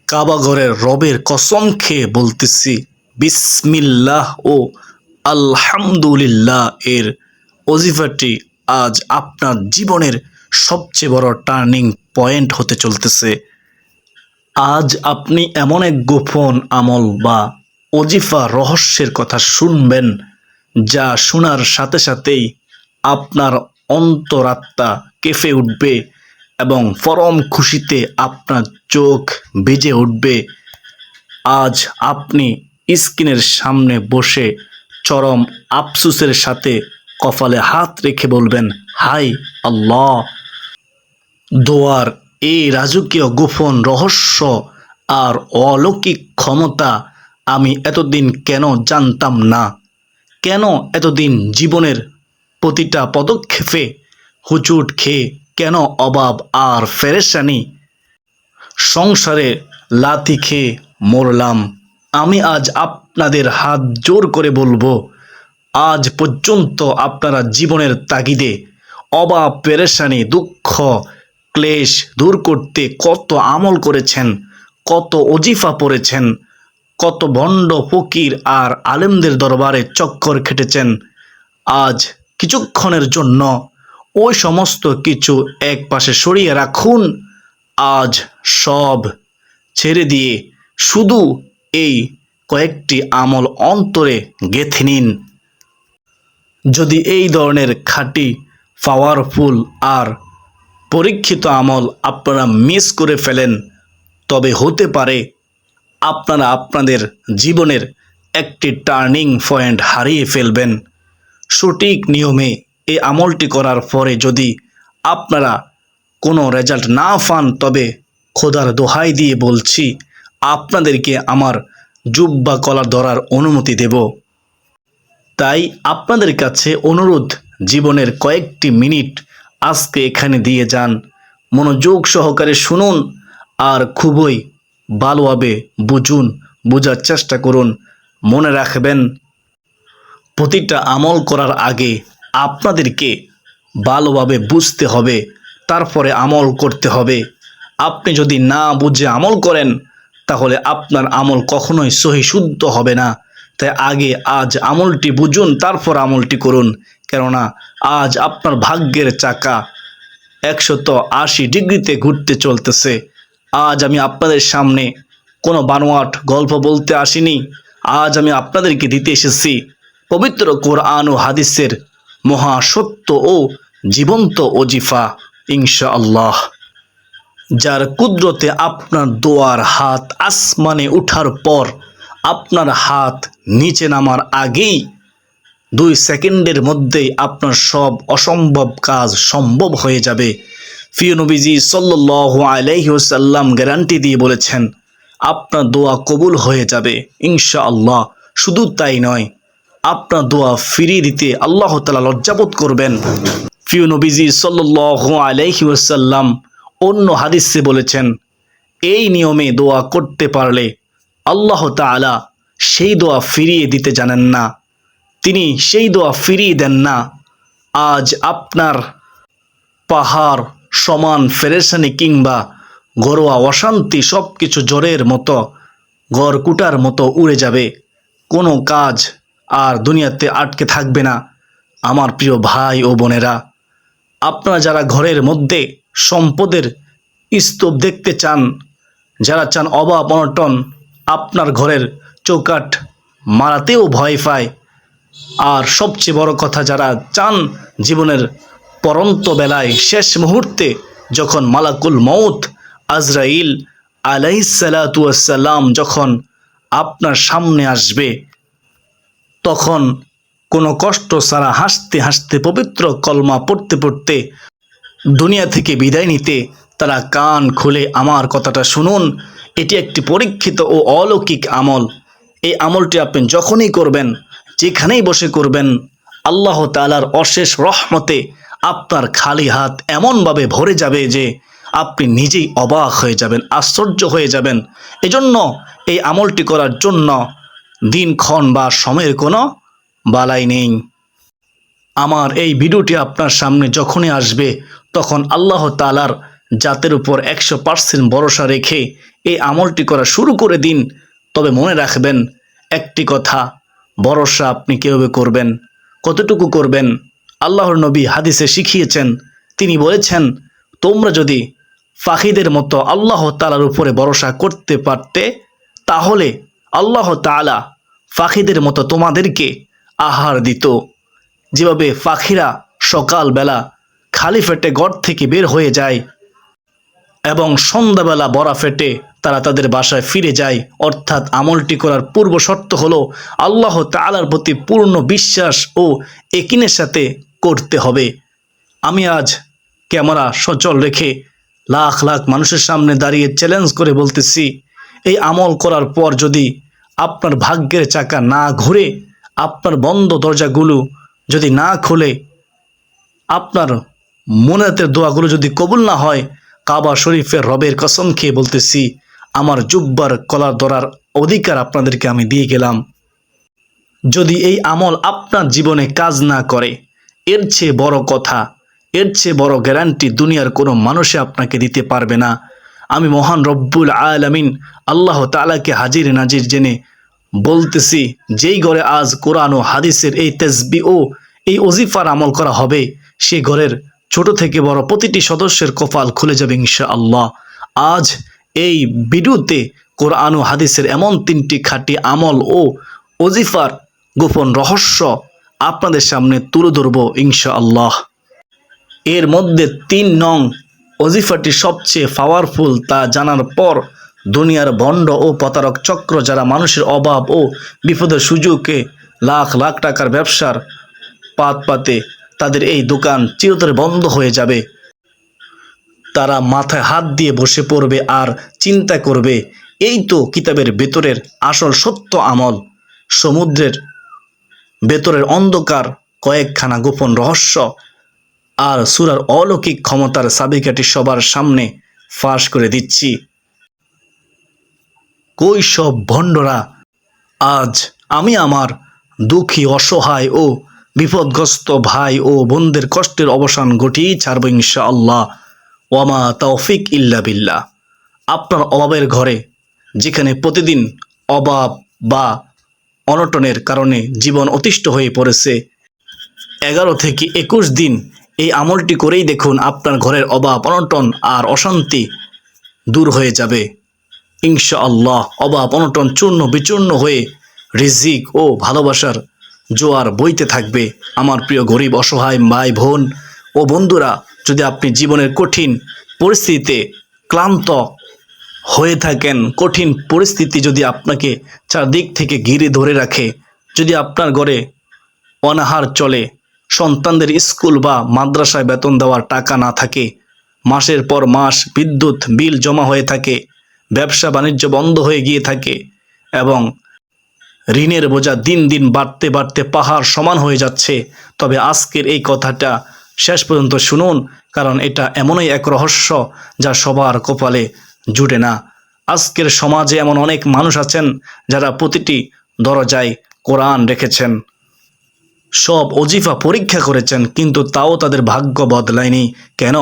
কাবা ঘরের রবের কসম খেয়ে বলতেছি, বিসমিল্লাহ ও আলহামদুলিল্লাহ এর ওজিফাটি আজ আপনার জীবনের সবচেয়ে বড় টার্নিং পয়েন্ট হতে চলতেছে। আজ আপনি এমন এক গোপন আমল বা ওজিফা রহস্যের কথা শুনবেন, যা শোনার সাথে সাথেই আপনার অন্তরাত্মা কেঁপে উঠবে এবং পরম খুশিতে আপনার চোখ ভিজে উঠবে। আজ আপনি স্ক্রিনের সামনে বসে চরম আফসোসের সাথে কপালে হাত রেখে বলবেন, হাই আল্লাহ, দোয়ার এই রাজকীয় গোপন রহস্য আর অলৌকিক ক্ষমতা আমি এতদিন কেন জানতাম না? কেন এতদিন জীবনের প্রতিটা পদক্ষেপে হুচুট খেয়ে, কেন অভাব আর পেরেশানি সংসারে লাথি খেয়ে মরলাম? আমি আজ আপনাদের হাত জোর করে বলবো, আজ পর্যন্ত আপনারা জীবনের তাগিদে অভাব, পেরেশানি, দুঃখ, ক্লেশ দূর করতে কত আমল করেছেন, কত ওজিফা পড়েছেন, কত ভণ্ড ফকির আর আলেমদের দরবারে চক্কর খেটেছেন। আজ কিছুক্ষণের জন্য ওই সমস্ত কিছু এক পাশে সরিয়ে রাখুন। আজ সব ছেড়ে দিয়ে শুধু এই কয়েকটি আমল অন্তরে গেঁথে নিন। যদি এই ধরনের খাঁটি, পাওয়ারফুল আর পরীক্ষিত আমল আপনারা মিস করে ফেলেন, তবে হতে পারে আপনারা আপনাদের জীবনের একটি টার্নিং পয়েন্ট হারিয়ে ফেলবেন। সঠিক নিয়মে এই আমলটি করার পরে যদি আপনারা কোনো রেজাল্ট না পান, তবে খোদার দোহাই দিয়ে বলছি, আপনাদেরকে আমার জুব্বা কলার ধরার অনুমতি দেব। তাই আপনাদের কাছে অনুরোধ, জীবনের কয়েকটি মিনিট আজকে এখানে দিয়ে যান, মনোযোগ সহকারে শুনুন আর খুবই ভালোভাবে বুঝুন, বোঝার চেষ্টা করুন। মনে রাখবেন, প্রতিটা আমল করার আগে আপনাদেরকে ভালোভাবে বুঝতে হবে, তারপরে আমল করতে হবে। আপনি যদি না বুঝে আমল করেন, তাহলে আপনার আমল কখনোই সহি শুদ্ধ হবে না। তাই আগে আজ আমলটি বুঝুন, তারপর আমলটি করুন। কেননা আজ আপনার ভাগ্যের চাকা 180 ডিগ্রিতে ঘুরতে চলতেছে। আজ আমি আপনাদের সামনে কোনো বানোয়াট গল্প বলতে আসিনি। আজ আমি আপনাদেরকে দিতে এসেছি পবিত্র কোরআন ও হাদিসের মহাসত্য ও জীবন্ত ওজিফা, ইনশাআল্লাহ। যার কুদরতে আপনার দোয়ার হাত আসমানে উঠার পর আপনার হাত নিচে নামার আগেই 2 সেকেন্ডের মধ্যেই আপনার সব অসম্ভব কাজ সম্ভব হয়ে যাবে। প্রিয় নবীজি সাল্লাল্লাহু আলাইহি ওয়াসাল্লাম গ্যারান্টি দিয়ে বলেছেন, আপনার দোয়া কবুল হয়ে যাবে ইনশাআল্লাহ। শুধু তাই নয়, আপনার দোয়া ফিরিয়ে দিতে আল্লাহ তাআলা লজ্জাবোধ করবেন। প্রিয় নবীজি সাল্লাল্লাহু আলাইহি ওয়াসাল্লাম অন্য হাদিসে বলেছেন, এই নিয়মে দোয়া করতে পারলে আল্লাহ তাআলা সেই দোয়া ফিরিয়ে দিতে জানেন না, তিনি সেই দোয়া ফিরিয়ে দেন না। আজ আপনার পাহাড় সমান পেরেশানি কিংবা ঘরোয়া অশান্তি সব কিছু জ্বরের মতো, গড়কুটার মতো উড়ে যাবে। কোনো কাজ আর দুনিয়াতে আটকে থাকবে না। আমার প্রিয় ভাই ও বোনেরা, আপনারা যারা ঘরের মধ্যে সম্পদের স্তূপ দেখতে চান, যারা চান অভাব অনটন আপনার ঘরের চৌকাঠ মারাতেও ভয় পায়, আর সবচেয়ে বড় কথা, যারা চান জীবনের পরন্ত বেলায় শেষ মুহূর্তে যখন মালাকুল মউত আজরাইল আলাইহিসসালাতু ওয়াসসালাম যখন আপনার সামনে আসবে, তখন কোনো কষ্ট ছাড়া হাসতে হাসতে পবিত্র কলমা পড়তে পড়তে দুনিয়া থেকে বিদায় নিতে, তারা কান খুলে আমার কথাটা শুনুন। এটি একটি পরীক্ষিত ও অলৌকিক আমল। এই আমলটি আপনি যখনই করবেন, যেখানেই বসে করবেন, আল্লাহ তাআলার অশেষ রহমতে আপনার খালি হাত এমনভাবে ভরে যাবে যে আপনি নিজেই অবাক হয়ে যাবেন, আশ্চর্য হয়ে যাবেন। এজন্য এই আমলটি করার জন্য দিনক্ষণ বা সময়ের কোনো বালাই নেই। আমার এই ভিডিওটি আপনার সামনে যখনই আসবে, তখন আল্লাহ তাআলার জাতের উপর 100% ভরসা রেখে এই আমলটি করা শুরু করে দিন। তবে মনে রাখবেন একটি কথা, ভরসা আপনি কিভাবে করবেন, কতটুকু করবেন। আল্লাহর নবী হাদিসে শিখিয়েছেন, তিনি বলেছেন, তোমরা যদি পাখিদের মতো আল্লাহ তাআলার উপরে ভরসা করতে পারতে, তাহলে আল্লাহ তাআলা পাখিদের মতো তোমাদেরকে আহার দিত। যেভাবে পাখিরা সকালবেলা খালি পেটে ঘর থেকে বের হয়ে যায় এবং সন্ধ্যাবেলা ভরা পেটে তারা তাদের বাসায় ফিরে যায়, অর্থাৎ আমলটি করার পূর্ব শর্ত হলো আল্লাহ তাআলার প্রতি পূর্ণ বিশ্বাস ও ইয়াকিনের সাথে করতে হবে। আমি আজ ক্যামেরা সচল রেখে লাখ লাখ মানুষের সামনে দাঁড়িয়ে চ্যালেঞ্জ করে বলতেছি, এই আমল করার পর যদি আপনার ভাগ্যের চাকা না ঘুরে, আপনার বন্ধ দরজাগুলো যদি না খোলে, আপনার মুনাজাতের দোয়াগুলো যদি কবুল না হয়, কাবা শরীফের রবের কসম খেয়ে বলতেছি, আমার জুব্বার কলার ধরার অধিকার আপনাদেরকে আমি দিয়ে গেলাম। যদি এই আমল আপনার জীবনে কাজ না করে, এর চেয়ে বড় কথা, এর চেয়ে বড় গ্যারান্টি দুনিয়ার কোনো মানুষে আপনাকে দিতে পারবে না। আমি মহান রব্বুল আলামিন আল্লাহ তাআলাকে হাজির নাজির জেনে বলতেছি, যেই ঘরে আজ কোরআন ও হাদিসের এই তাসবিহ ও এই ওজিফার আমল করা হবে, সে ঘরের ছোট থেকে বড় প্রতিটি সদস্যের কপাল খুলে যাবে ইনশাআল্লাহ। আজ এই ভিডিওতে কোরআন ও হাদিসের এমন 3টি খাঁটি আমল ও ওজিফার গোপন রহস্য আপনাদের সামনে তুলে ধরব ইনশাআল্লাহ। এর মধ্যে 3 নং ওজিফাটি সবচেয়ে পাওয়ারফুল, তা জানার পর দুনিয়ার ভণ্ড ও প্রতারক চক্র যারা মানুষের অভাব ও বিপদের সুযোগে লাখ লাখ টাকার ব্যবসার পাত পাতে, তাদের এই দোকান চিরতরে বন্ধ হয়ে যাবে। তারা মাথায় হাত দিয়ে বসে পড়বে আর চিন্তা করবে, এই তো কিতাবের ভেতরের আসল সত্য আমল। সমুদ্রের ভেতরের অন্ধকার কয়েকখানা গোপন রহস্য আর সূরার অলৌকিক ক্ষমতার চাবিকাঠি সবার সামনে ফাঁস করে দিচ্ছি। কই সব ভণ্ডরা? আজ আমি আমার দুঃখী, অসহায় ও বিপদগ্রস্ত ভাই ও বোনদের কষ্টের অবসান ঘটিয়েই ছাড়ব ইনশাআল্লাহ। ওয়ামা তৌফিক ইল্লা বিল্লাহ। আপনার অভাবের ঘরে, যেখানে প্রতিদিন অভাব বা অনটনের কারণে জীবন অতিষ্ঠ হয়ে পড়েছে, 11 থেকে 21 দিন এই আমলটি করেই দেখুন, আপনার ঘরের অভাব, অনটন আর অশান্তি দূর হয়ে যাবে ইনশাআল্লাহ। অভাব অনটন চূর্ণ বিচূর্ণ হয়ে রিজিক ও ভালোবাসার জোয়ার বইতে থাকবে। আমার প্রিয় গরিব অসহায় ভাই বোন ও বন্ধুরা, যদি আপনি জীবনের কঠিন পরিস্থিতিতে ক্লান্ত হয়ে থাকেন, কঠিন পরিস্থিতি যদি আপনাকে চারদিক থেকে ঘিরে ধরে রাখে, যদি আপনার ঘরে অনাহার চলে, সন্তানদের স্কুল বা মাদ্রাসায় বেতন দেওয়ার টাকা না থাকে, মাসের পর মাস বিদ্যুৎ বিল জমা হয়ে থাকে, ব্যবসা বাণিজ্য বন্ধ হয়ে গিয়ে থাকে এবং ঋণের বোঝা দিন দিন বাড়তে বাড়তে পাহাড় সমান হয়ে যাচ্ছে, তবে আজকের এই কথাটা শেষ পর্যন্ত শুনুন, কারণ এটা এমনই এক রহস্য যা সবার কপালে জুটে না। আজকের সমাজে এমন অনেক মানুষ আছেন যারা প্রতিটি দরজায় কোরআন রেখেছেন, সব ওজিফা পরীক্ষা করেছেন, কিন্তু তাও তাদের ভাগ্য বদলায়নি। কেন?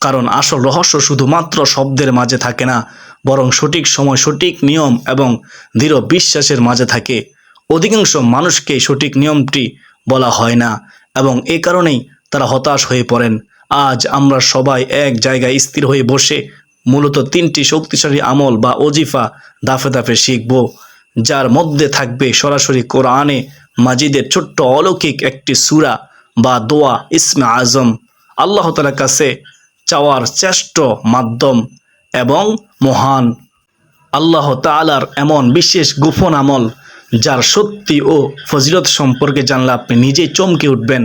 কারণ আসল রহস্য শুধুমাত্র শব্দের মাঝে থাকে না, বরং সঠিক সময়, সঠিক নিয়ম এবং দৃঢ় বিশ্বাসের মাঝে থাকে। অধিকাংশ মানুষকে সঠিক নিয়মটি বলা হয় না এবং এ কারণেই তারা হতাশ হয়ে পড়েন। আজ আমরা সবাই এক জায়গায় স্থির হয়ে বসে মূলত 3টি শক্তিশালী আমল বা ওজিফা দাফে দাফে শিখব, যার মধ্যে থাকবে সরাসরি কোরআনে মাজিদের ছোট্ট অলৌকিক একটি সূরা বা দোয়া, ইসমে আজম, আল্লাহ তাআলার কাছে চাওয়ার শ্রেষ্ঠ মাধ্যম এবং মহান আল্লাহ তাআলার এমন বিশেষ গোপন আমল, যার শক্তি ও ফজিলত সম্পর্কে জানলে আপনি নিজেই চমকে উঠবেন।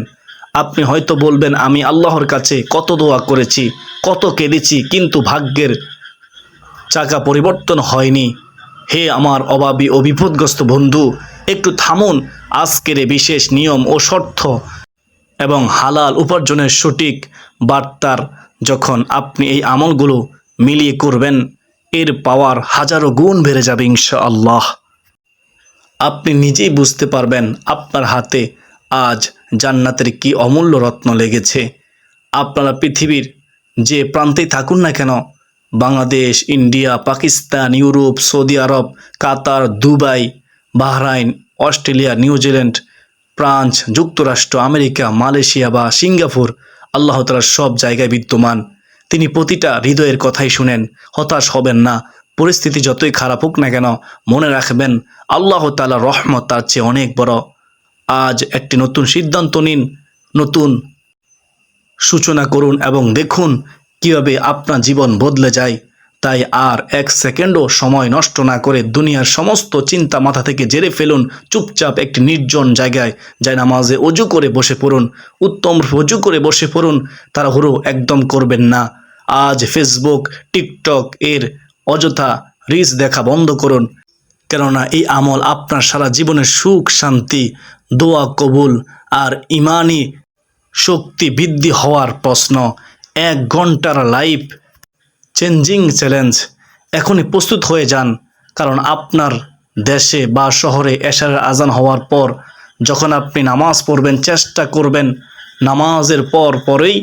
আপনি হয়তো বলবেন, আমি আল্লাহর কাছে কত দোয়া করেছি, কত কেঁদেছি, কিন্তু ভাগ্যের চাকা পরিবর্তন হয়নি। হে আমার অভাবী ও বিপদগ্রস্ত বন্ধু, একটু থামুন। আজকের এই বিশেষ নিয়ম ও শর্ত এবং হালাল উপার্জনের সঠিক বার্তার যখন আপনি এই আমলগুলো মিলিয়ে করবেন, এর পাওয়ার হাজারো গুণ বেড়ে যাবে ইনশাআল্লাহ। আপনি নিজেই বুঝতে পারবেন আপনার হাতে আজ জান্নাতের কি অমূল্য রত্ন লেগেছে। আপনারা পৃথিবীর যে প্রান্তেই থাকুন না কেন, Bangladesh, India, Pakistan, Europe, Saudi Arab, Qatar, Dubai, Bahrain, Australia, New Zealand, France, যুক্তরাষ্ট্র, আমেরিকা, মালয়েশিয়া বা সিঙ্গাপুর, আল্লাহ তাআলা সব জায়গায় বিদ্যমান। তিনি প্রতিটা হৃদয়ের কথাই শুনেন। হতাশ হবেন না, পরিস্থিতি যতই খারাপ হোক না কেন, মনে রাখবেন আল্লাহ তাআলার রহমত তার চেয়ে অনেক বড়। আজ একটি নতুন সিদ্ধান্ত নিন, নতুন সূচনা করুন এবং দেখুন কিভাবে আপনার জীবন বদলে যায়। তাই আর এক সেকেন্ডও সময় নষ্ট না করে দুনিয়ার সমস্ত চিন্তা মাথা থেকে ঝেড়ে ফেলুন। চুপচাপ একটি নির্জন জায়গায় নামাজে অজু করে বসে পড়ুন, উত্তম অজু করে বসে পড়ুন। তাড়াহুড়ো একদম করবেন না। আজ ফেসবুক, টিকটক এর অযথা রিলস দেখা বন্ধ করুন, কেননা এই আমল আপনার সারা জীবনের সুখ শান্তি, দোয়া কবুল আর ইমানি শক্তি বৃদ্ধি হওয়ার প্রশ্ন। 1 ঘন্টার লাইফ চেঞ্জিং চ্যালেঞ্জ। এখনই প্রস্তুত হয়ে যান, কারণ আপনার দেশে বা শহরে এশারের আজান হওয়ার পর যখন আপনি নামাজ পড়বেন, চেষ্টা করবেন নামাজের পরেই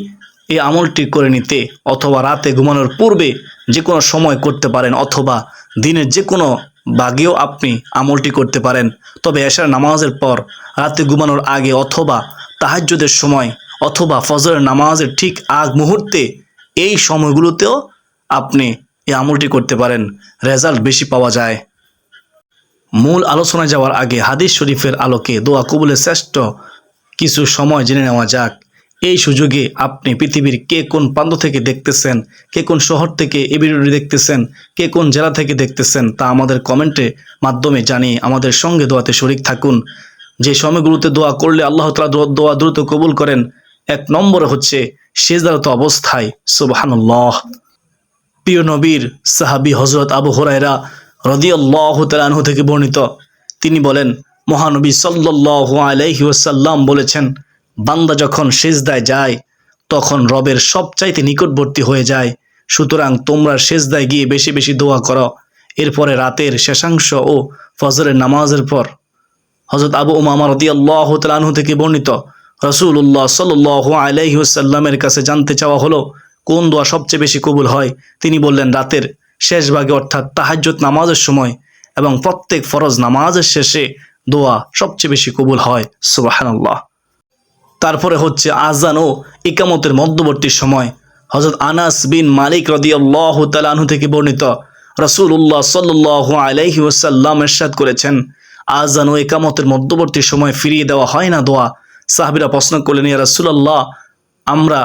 এই আমলটি করে নিতে, অথবা রাতে ঘুমানোর পূর্বে যে কোনো সময় করতে পারেন, অথবা দিনের যে কোনো ভাগেও আপনি আমলটি করতে পারেন। তবে এশার নামাজের পর, রাতে ঘুমানোর আগে, অথবা তাহাজ্জুদের সময়, অথবা ফজরের নামাজের ঠিক আগ মুহূর্তে, এই সময়গুলোতেও আপনি এই আমলটি করতে পারেন, রেজাল্ট বেশি পাওয়া যায়। মূল আলোচনায় যাওয়ার আগে হাদিস শরীফের আলোকে দোয়া কবুলের শ্রেষ্ঠ কিছু সময় জেনে নেওয়া যাক। এই সুযোগে আপনি পৃথিবীর কে কোন প্রান্ত থেকে দেখতেছেন, কে কোন শহর থেকে এই ভিডিওটি দেখতেছেন, কে কোন জেলা থেকে দেখতেছেন, তা আমাদের কমেন্টে মাধ্যমে জানিয়ে আমাদের সঙ্গে দোয়াতে শরীক থাকুন। যে সময়গুলোতে দোয়া করলে আল্লাহ তাআলা দোয়া দ্রুত কবুল করেন, 1 নম্বরে হচ্ছে সিজদারত অবস্থায়। সুবহানাল্লাহ। প্রিয় নবীর সাহাবী হযরত আবু হুরায়রা রাদিয়াল্লাহু তাআলা আনহু থেকে বর্ণিত, তিনি বলেন, মহানবী সাল্লাল্লাহু আলাইহি ওয়াসাল্লাম বলেছেন, বান্দা যখন সিজদায় যায় তখন রবের সবচাইতে নিকটবর্তী হয়ে যায়। সুতরাং তোমরা সিজদায় গিয়ে বেশি বেশি দোয়া করো। এরপরে রাতের শেষাংশ ও ফজরের নামাজের পর। হযরত আবু উমামা রাদিয়াল্লাহু তাআলা আনহু থেকে বর্ণিত, রাসূলুল্লাহ সাল্লাল্লাহু আলাইহি ওয়াসাল্লামের কাছে জানতে চাওয়া হলো, কোন দোয়া সবচেয়ে বেশি কবুল হয়? তিনি বললেন, রাতের শেষ ভাগে অর্থাৎ তাহাজ্জুদ নামাজের সময় এবং প্রত্যেক ফরজ নামাজের শেষে দোয়া সবচেয়ে বেশি কবুল হয়। সুবহানাল্লাহ। তারপরে হচ্ছে আযান ও ইকামতের মধ্যবর্তী সময়। হযরত আনাস বিন মালিক রাদিয়াল্লাহু তাআলা আনহু থেকে বর্ণিত, রাসূলুল্লাহ সাল্লাল্লাহু আলাইহি ওয়াসাল্লাম ইরশাদ করেছেন, আযান ও ইকামতের মধ্যবর্তী সময় ফিরিয়ে দেওয়া হয় না দোয়া। সাহাবীরা প্রশ্ন করলেন, ইয়া রাসূলুল্লাহ, আমরা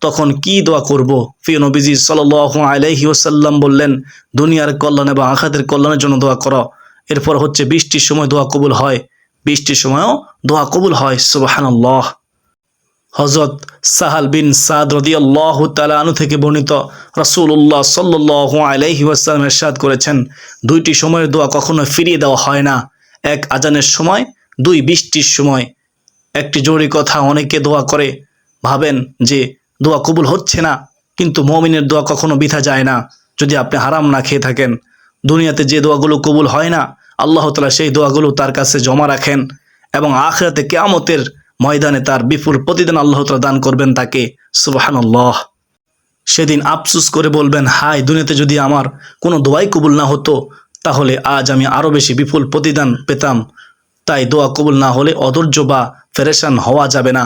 তখন কি দোয়া করব? প্রিয় নবীজি সাল্লাল্লাহু আলাইহি ওয়াসাল্লাম বললেন, দুনিয়ার কল্যাণ এবং আখিরাতের কল্যাণের জন্য দোয়া করো। এরপর হচ্ছে বৃষ্টির সময় দোয়া কবুল হয়, বৃষ্টির সময়ও দোয়া কবুল হয়। সুবহানাল্লাহ। হযরত সাহাল বিন সাদ রাদিয়াল্লাহু তাআলা আনহু থেকে বর্ণিত, রাসূলুল্লাহ সাল্লাল্লাহু আলাইহি ওয়াসাল্লাম ইরশাদ করেছেন, 2টি সময়ের দোয়া কখনো ফিরিয়ে দেওয়া হয় না, 1 আযানের সময়, 2 বৃষ্টির সময়। একটি জরুরি কথা, অনেকে দোয়া করে ভাবেন যে দোয়া কবুল হচ্ছে না, কিন্তু মুমিনের দোয়া কখনো বৃথা যায় না যদি আপনি হারাম না খেয়ে থাকেন। দুনিয়াতে যে দোয়াগুলো কবুল হয় না, আল্লাহ তাআলা সেই দোয়াগুলো তার কাছে জমা রাখেন এবং আখিরাতে কিয়ামতের ময়দানে তার বিপুল প্রতিদান আল্লাহ তাআলা দান করবেন তাকে। সুবহানাল্লাহ। সেদিন আফসোস করে বলবেন, হায়, দুনিয়াতে যদি আমার কোনো দোয়াই কবুল না হতো, তাহলে আজ আমি আরও বেশি বিপুল প্রতিদান পেতাম। তাই দোয়া কবুল না হলে অধৈর্য বা পেরেশান হওয়া যাবে না।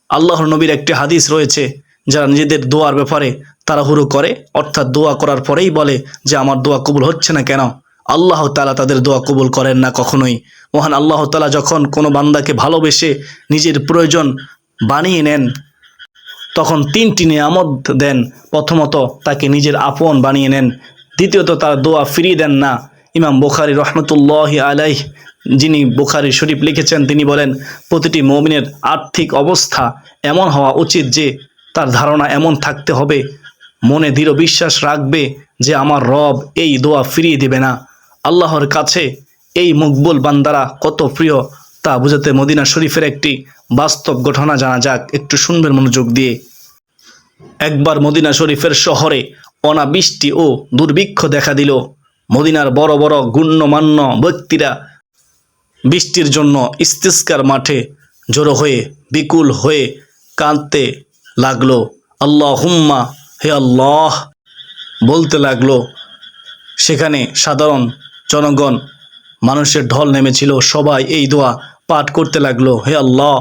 আল্লাহর নবীর একটি হাদিস রয়েছে, যারা নিজেদের দোয়ার ব্যাপারে তাড়াহুড়ো করে, অর্থাৎ দোয়া করার পরেই বলে যে আমার দোয়া কবুল হচ্ছে না কেন, আল্লাহ তাআলা তাদের দোয়া কবুল করেন না কখনোই। মহান আল্লাহ তাআলা যখন কোনো বান্দাকে ভালোবেসে নিজের প্রয়োজন বানিয়ে নেন, তখন 3টি নিয়ামত দেন। প্রথমত, তাকে নিজের আপন বানিয়ে নেন। দ্বিতীয়ত, তার দোয়া ফিরিয়ে দেন না। ইমাম বুখারী রহমতুল্লাহি আলাইহি, যিনি বুখারী শরীফ লিখেছেন, তিনি বলেন, প্রতিটি মুমিনের আর্থিক অবস্থা এমন হওয়া উচিত যে তার ধারণা এমন থাকতে হবে, মনে দৃঢ় বিশ্বাস রাখবে যে আমার রব এই দোয়া ফিরিয়ে দেবে না। আল্লাহর কাছে এই মকবুল বান্দারা কত প্রিয় তা বুঝাতে মদিনা শরীফের একটি বাস্তব ঘটনা জানা যাক। একটু শুনবেন মনোযোগ দিয়ে। একবার মদিনা শরীফের শহরে অনাবৃষ্টি ও দুর্ভিক্ষ দেখা দিল। মদিনার বড় বড় গণ্যমান্য ব্যক্তিরা বৃষ্টির জন্য ইস্তিসকার মাঠে জড়ো হয়ে বিকুল হয়ে কাঁদতে লাগলো, আল্লাহুম্মা, হে আল্লাহ বলতে লাগলো। সেখানে সাধারণ জনগণ মানুষের ঢল নেমেছিল, সবাই এই দোয়া পাঠ করতে লাগলো, হে আল্লাহ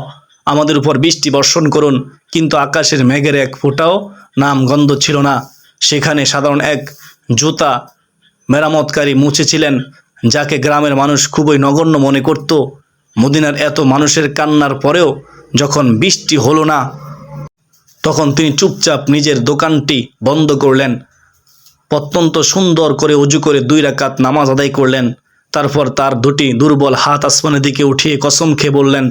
আমাদের উপর বৃষ্টি বর্ষণ করুন। কিন্তু আকাশের মেঘের এক ফোঁটাও নাম গন্ধ ছিল না। সেখানে সাধারণ এক জুতা মেরামতকারী মুছেছিলেন, যাকে গ্রামের মানুষ খুবই নগণ্য মনে করত। মদিনার এত মানুষের কান্নার পরেও যখন বৃষ্টি হলো না, তখন তিনি চুপচাপ নিজের দোকানটি বন্ধ করলেন। অত্যন্ত সুন্দর করে উজু করে 2 রাকাত নামাজ আদায় করলেন। তারপর তার দুটি দুর্বল হাত আসমানের দিকে উঠিয়ে কসম খেয়ে বললেন,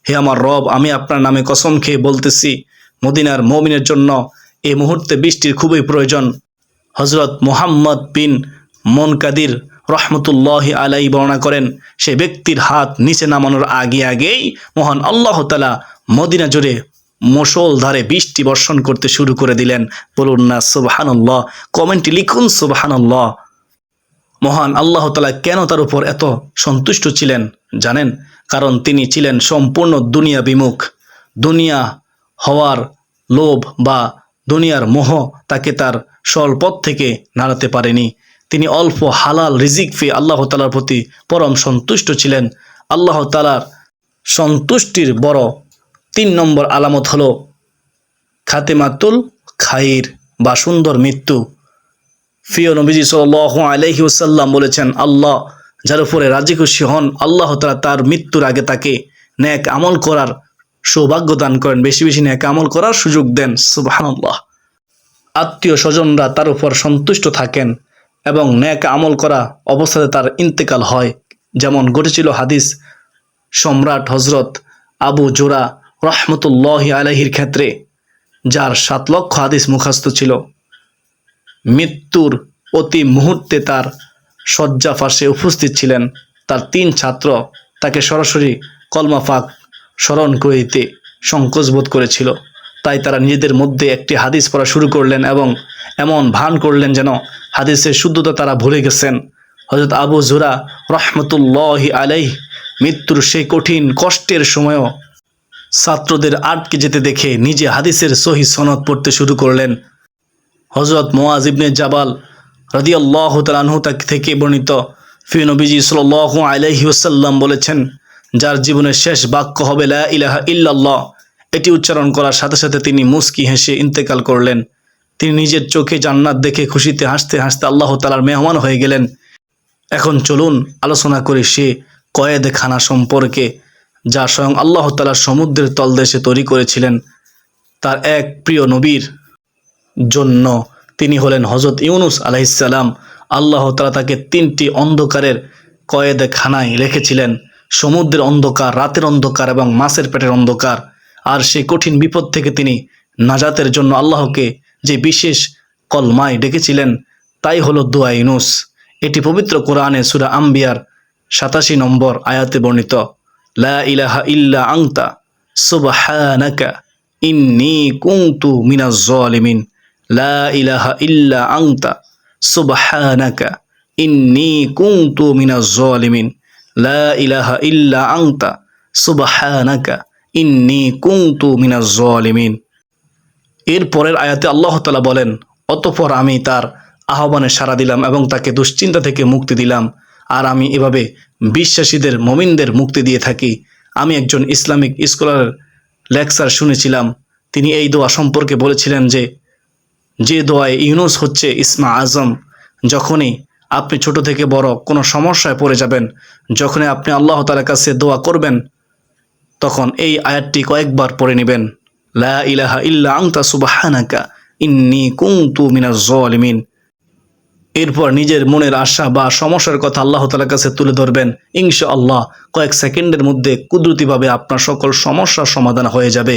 হে আমার রব, আমি আপনার নামে কসম খেয়ে বলতেছি, মদিনার মুমিনের জন্য এই মুহূর্তে বৃষ্টির খুবই প্রয়োজন। হযরত মুহাম্মদ বিন মুনকাদির রহমতুল্লাহি আলাইহি বর্ণনা করেন, সে ব্যক্তির হাত নিচে নামানোর আগেই মহান আল্লাহ তাআলা মদিনা জুড়ে মুষলধারে বৃষ্টি বর্ষণ করতে শুরু করে দিলেন। বলুন না সুবহানাল্লাহ, কমেন্টে লিখুন সুবহানাল্লাহ। মহান আল্লাহ তাআলা কেন তার উপর এত সন্তুষ্ট ছিলেন জানেন? কারণ তিনি ছিলেন সম্পূর্ণ দুনিয়া বিমুখ। দুনিয়া হওয়ার লোভ বা দুনিয়ার মোহ তাকে তার সরল পথ থেকে নাড়াতে পারেনি। তিনি অল্প হালাল রিজিক পেয়ে আল্লাহ তাআলার প্রতি পরম সন্তুষ্ট ছিলেন। আল্লাহ তাআলার সন্তুষ্টির বড় 3 নম্বর আলামত হলো খাতেমাতুল খাইর বা সুন্দর মৃত্যু। প্রিয় নবীজি সাল্লাল্লাহু আলাইহি ওয়াসাল্লাম বলেছেন, আল্লাহ যার উপরে রাজি খুশি হন, আল্লাহ তাআলা তার মৃত্যুর আগে তাকে নেক আমল করার সৌভাগ্য দান করেন, বেশি বেশি নেক আমল করার সুযোগ দেন। সুবহানাল্লাহ। আত্মীয় স্বজনরা তার উপর সন্তুষ্ট থাকেন এবং নেক আমল করা অবস্থাতে তার ইন্তেকাল হয়। যেমন ঘটেছিল হাদিস সম্রাট হযরত আবু জুরা রহমতুল্লাহি আলাইহির ক্ষেত্রে, যার 7 লক্ষ হাদিস মুখস্থ ছিল। মৃত্যুর অতি মুহূর্তে তার শয্যা পাশে উপস্থিত ছিলেন। তার 3 ছাত্র তাকে সরাসরি কলমা পাক স্মরণ করিতে সংকোচ বোধ করেছিল। তাই তারা নিজেদের মধ্যে একটি হাদিস পড়া শুরু করলেন এবং এমন ভান করলেন যেন হাদিসের শুদ্ধতা তারা ভুলে গেছেন। হযরত আবু জুরা রহমতুল্লাহি আলাইহি মৃত্যুর সেই কঠিন কষ্টের সময়ও ছাত্রদের আটকে যেতে দেখে নিজে হাদিসের সহিহ সনদ পড়তে শুরু করলেন। হযরত মুআজ ইবনে জাবাল রাদিয়াল্লাহু তাআলা আনহু থেকে বর্ণিত, প্রিয় নবীজি সাল্লাল্লাহু আলাইহি ওয়াসাল্লাম বলেছেন, যার জীবনের শেষ বাক্য হবে লা ইলাহা ইল্লাল্লাহ, এটি উচ্চারণ করার সাথে সাথে তিনি মুস্কি হেসে ইন্তেকাল করলেন। তিনি নিজের চোখে জান্নাত দেখে খুশিতে হাসতে হাসতে আল্লাহ তাআলার মেহমান হয়ে গেলেন। এখন চলুন আলোচনা করি সে কয়েদখানা সম্পর্কে, যা স্বয়ং আল্লাহ তাআলা সমুদ্রের তলদেশে তৈরি করেছিলেন তার এক প্রিয় নবীর জন্য। তিনি হলেন হযরত ইউনুস আলাইহিস সালাম। আল্লাহ তাআলা তাকে 3টি অন্ধকারের কয়েদখানায় রেখেছিলেন, সমুদ্রের অন্ধকার, রাতের অন্ধকার এবং মাছের পেটের অন্ধকার। আর সেই কঠিন বিপদ থেকে তিনি নাজাতের জন্য আল্লাহকে যে বিশেষ কলমায় ডেকেছিলেন, তাই হলো দোয়া ইউনুস। এটি পবিত্র কোরআনে সূরা আম্বিয়ার 87 নম্বর আয়াতে বর্ণিত, লা ইলাহা ইল্লা আনতা সুবহানাকা ইন্নী কুনতু মিনাজ জালিমিন। লা ইলাহা ইল্লা আনতা সুবহানাকা ইন্নী কুনতু মিনাজ জালিমিন। লা ইলাহা ইল্লা আনতা সুবহানাকা ইন্নী কুনতু মিনাজ জালিমিন। এর পরের আয়াতে আল্লাহ তাআলা বলেন, অতঃপর আমি তার আহ্বানে সাড়া দিলাম এবং তাকে দুশ্চিন্তা থেকে মুক্তি দিলাম। আর আমি এভাবে বিশ্বাসীদের মুমিনদের মুক্তি দিয়ে থাকি। আমি একজন ইসলামিক স্কলারের লেকচার শুনেছিলাম। তিনি এই দোয়া সম্পর্কে বলেছিলেন যে দোয়ায় ইউনুস হচ্ছে ইসমা আজম। যখনই আপনি ছোট থেকে বড় কোনো সমস্যায় পড়ে যাবেন, যখনই আপনি আল্লাহ তাআলার কাছে দোয়া করবেন, তখন এই আয়াতটি কয়েকবার পড়ে নেবেন, লা ইলাহা ইল্লা আনতা সুবহানাকা ইন্নী কুনতু মিনাজ জালিমিন। এরপর নিজের মনের আশা বা সমস্যার কথা আল্লাহ তাআলার কাছে তুলে ধরবেন। ইনশাআল্লাহ কয়েক সেকেন্ডের মধ্যে কুদরতিভাবে আপনার সকল সমস্যার সমাধান হয়ে যাবে।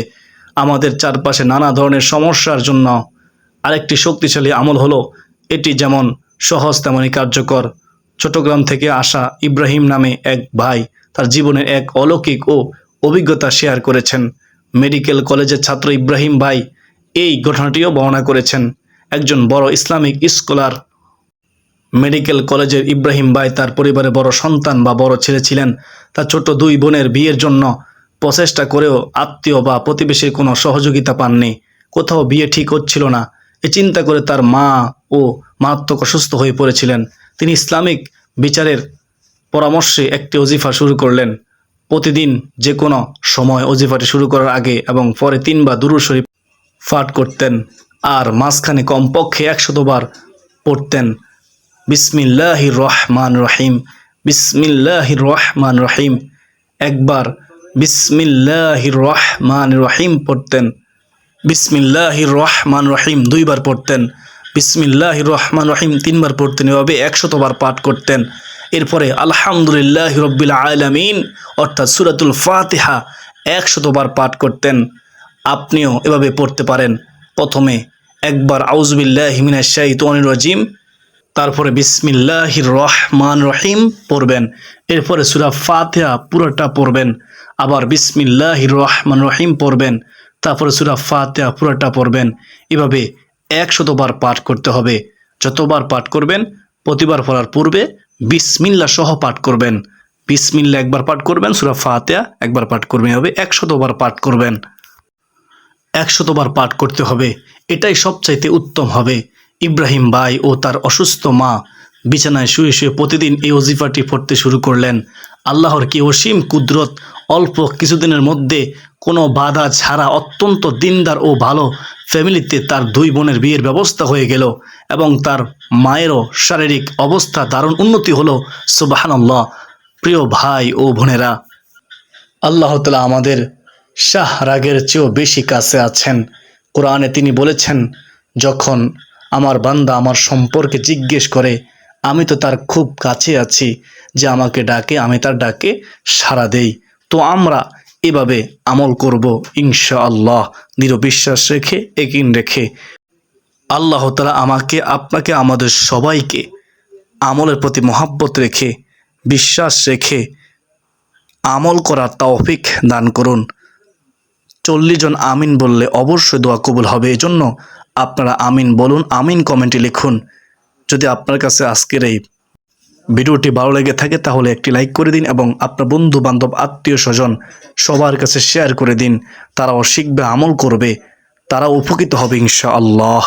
আমাদের চারপাশে নানা ধরনের সমস্যার জন্য আরেকটি শক্তিশালী আমল হলো, এটি যেমন সহজ তেমনই কার্যকর। চট্টগ্রাম থেকে আসা ইব্রাহিম নামে এক ভাই তার জীবনের এক অলৌকিক ও অভিজ্ঞতা শেয়ার করেছেন। মেডিকেল কলেজের ছাত্র ইব্রাহিম ভাই এই ঘটনাটিও বর্ণনা করেছেন। একজন বড় ইসলামিক স্কলার মেডিকেল কলেজের ইব্রাহিম ভাই তার পরিবারে বড় সন্তান বা বড় ছেলে ছিলেন। তার ছোট 2 বোনের বিয়ের জন্য প্রচেষ্টা করেও আত্মীয় বা প্রতিবেশীর কোনো সহযোগিতা পাননি। কোথাও বিয়ে ঠিক হচ্ছিল না। এই চিন্তা করে তার মা ও মারাত্মক অসুস্থ হয়ে পড়েছিলেন। তিনি ইসলামিক বিচারের পরামর্শে একটি ওজিফা শুরু করলেন। প্রতিদিন যে কোনো সময় ওজিফাটি শুরু করার আগে এবং পরে 3 বার দুরূদ শরীফ পাঠ করতেন, আর মাঝখানে কমপক্ষে 100 বার পড়তেন বিসমিল্লাহির রহমান রহিম, বিসমিল্লাহির রহমান রহিম। একবার বিসমিল্লাহির রহমান রহিম পড়তেন, বিসমিল্লাহির রহমান রহিম 2 বার পড়তেন, বিসমিল্লাহির রহমান রহিম 3 বার পড়তেন। এভাবে 100 বার পাঠ করতেন। এরপরে আলহামদুলিল্লাহি রব্বিল আলামিন অর্থাৎ সূরাতুল ফাতিহা 100 বার পাঠ করতেন। আপনিও এভাবে পড়তে পারেন। প্রথমে একবার আউযুবিল্লাহি মিনাশ শাইতানির রাজিম, তারপরে বিসমিল্লাহির রহমান রহিম পড়বেন। এরপরে সূরা ফাতিহা পুরোটা পড়বেন, আবার বিসমিল্লাহির রহমান রহিম পড়বেন, তারপরে সূরা ফাতিহা পুরোটা পড়বেন। এভাবে 100 বার পাঠ করতে হবে। যতবার পাঠ করবেন প্রতিবার পড়ার পূর্বে বিসমিল্লাহ সহ পাঠ করবেন। বিসমিল্লাহ একবার পাঠ করবেন, সূরা ফাতিহা একবার পাঠ করবেন, এভাবে 100 বার পাঠ করবেন। 100 বার পাঠ করতে হবে, এটাই সবচাইতে উত্তম হবে। ইব্রাহিম ভাই ও তার অসুস্থ মা বিছানায় শুয়ে শুয়ে প্রতিদিন এই ওজিফাটি পড়তে শুরু করলেন। আল্লাহর কি অসীম কুদরত! অল্প কিছুদিনের মধ্যে কোনো বাধা ছাড়া অত্যন্ত দিনদার ও ভালো ফ্যামিলিতে তার 2 বোনের বিয়ের ব্যবস্থা হয়ে গেল এবং তার মায়েরও শারীরিক অবস্থা দারুণ উন্নতি হলো। সুবহানাল্লাহ। প্রিয় ভাই ও বোনেরা, আল্লাহ তাআলা আমাদের শাহ রাগের চেয়েও বেশি কাছে আছেন। কোরআনে তিনি বলেছেন, যখন আমার বান্দা আমার সম্পর্কে জিজ্ঞেস করে আমি তো তার খুব কাছে আছি, যে আমাকে ডাকে আমি তার ডাকে সাড়া দেই। তো আমরা এভাবে আমল করব ইনশাআল্লাহ, দৃঢ় বিশ্বাস রেখে একিন রেখে। আল্লাহ তাআলা আমাকে আপনাকে আমাদের সবাইকে আমলের প্রতি মহব্বত রেখে বিশ্বাস রেখে আমল করার তৌফিক দান করুন। 40 জন আমিন বললে অবশ্যই দোয়া কবুল হবে। এজন্য আপনারা আমিন বলুন, আমিন কমেন্টে লিখুন। যদি আপনার কাছে আজকের এই ভিডিওটি ভালো লেগে থাকে তাহলে একটি লাইক করে দিন এবং আপনার বন্ধু বান্ধব আত্মীয় স্বজন সবার কাছে শেয়ার করে দিন। তারাও শিখবে, আমল করবে, তারাও উপকৃত হবে ইনশাআল্লাহ।